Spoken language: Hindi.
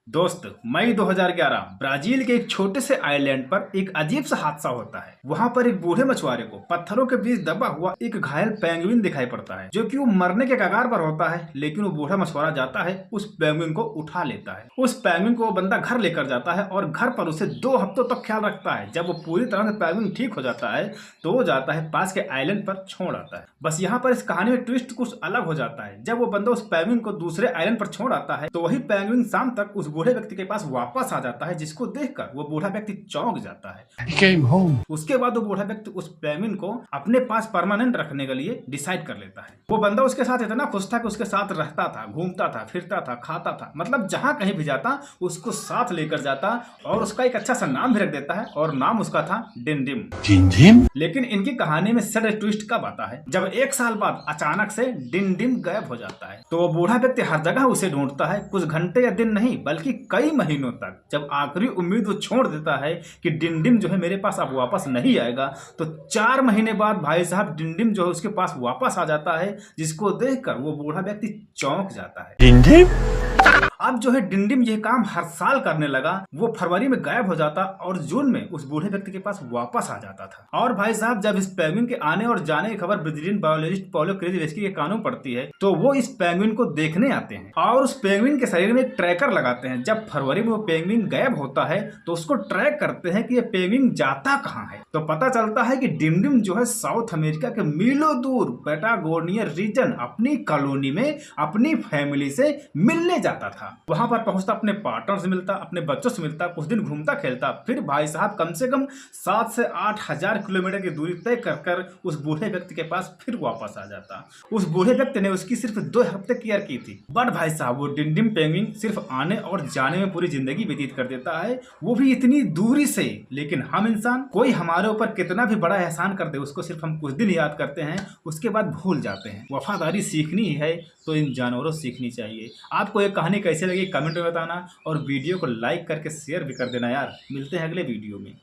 दोस्त, मई 2011 ब्राजील के एक छोटे से आइलैंड पर एक अजीब सा हादसा होता है। वहाँ पर एक बूढ़े मछुआरे को पत्थरों के बीच दबा हुआ एक घायल पेंगुइन दिखाई पड़ता है, जो कि वो मरने के कगार पर होता है। लेकिन वो बूढ़ा मछुआरा जाता है, उस पेंगुइन को उठा लेता है। उस पेंगुइन को वो बंदा घर लेकर जाता है और घर पर उसे 2 हफ्तों तक ख्याल रखता है। जब वो पूरी तरह से पेंगुइन ठीक हो जाता है तो वो जाता है पास के आइलैंड पर छोड़ आता है। बस यहाँ पर इस कहानी में ट्विस्ट कुछ अलग हो जाता है। जब वो बंदा उस पेंगुइन को दूसरे आइलैंड पर छोड़ आता है तो वही पेंगुइन शाम तक उस बूढ़े व्यक्ति के पास वापस आ जाता है, जिसको देखकर वो बूढ़ा व्यक्ति चौंक जाता है। He came home. उसके बाद वो बूढ़ा व्यक्ति उस पेंगुइन को अपने पास परमानेंट रखने के लिए डिसाइड कर लेता है। वो बंदा उसके साथ इतना खुश था कि उसके साथ रहता था, घूमता था, फिरता था, खाता था, मतलब जहां कहीं भी जाता उसको साथ लेकर जाता और उसका एक अच्छा सा नाम भी रख देता है और नाम उसका था डिंडिम। Dindim? लेकिन इनकी कहानी में सैड ट्विस्ट कब आता है, जब 1 साल बाद अचानक से डिंडिम गायब हो जाता है। तो वो बूढ़ा व्यक्ति हर जगह उसे ढूंढता है, कुछ घंटे या दिन नहीं बल्कि कई महीनों तक। जब आखिरी उम्मीद वो छोड़ देता है कि डिंडिम जो है मेरे पास अब वापस नहीं आएगा, तो 4 महीने बाद भाई साहब डिंडिम जो है उसके पास वापस आ जाता है, जिसको देखकर वो बूढ़ा व्यक्ति चौंक जाता है। Dindim? अब जो है डिंडिम ये काम हर साल करने लगा। वो फरवरी में गायब हो जाता और जून में उस बूढ़े व्यक्ति के पास वापस आ जाता था। और भाई साहब जब इस पेंगुइन के आने और जाने की खबर ब्राजीलियन बायोलॉजिस्ट पाउलो क्रेज़िवेस्की के कानों पड़ती है, तो वो इस पेंगुइन को देखने आते हैं और उस पेंगुइन के शरीर में एक ट्रैकर लगाते हैं। जब फरवरी में वो पेंगुइन गायब होता है तो उसको ट्रैक करते हैं कि ये पेंगुइन जाता कहाँ है। तो पता चलता है कि डिंडिम जो है साउथ अमेरिका के मीलों दूर पैटागोनिया रीजन अपनी कॉलोनी में अपनी फैमिली से मिलने जाता था। वहां पर पहुंचता, अपने पार्टनर से मिलता, अपने बच्चों से मिलता, कुछ दिन घूमता खेलता, फिर भाई साहब कम से कम 7 से 8 हजार किलोमीटर की दूरी तय कर उस बूढ़े व्यक्ति के पास फिर वापस आ जाता। उस बूढ़े व्यक्ति ने उसकी सिर्फ 2 हफ्ते केयर की थी, बट भाई साहब वो डिंडिम पेंगुइन सिर्फ आने और जाने में पूरी जिंदगी व्यतीत कर देता है, वो भी इतनी दूरी से। लेकिन हम इंसान, कोई हमारे ऊपर कितना भी बड़ा एहसान कर दे, उसको सिर्फ हम कुछ दिन याद करते हैं, उसके बाद भूल जाते हैं। वफादारी सीखनी है तो इन जानवरों से सीखनी चाहिए। आपको ये कहानी कैसे लगी कमेंट में बताना और वीडियो को लाइक करके शेयर भी कर देना यार। मिलते हैं अगले वीडियो में।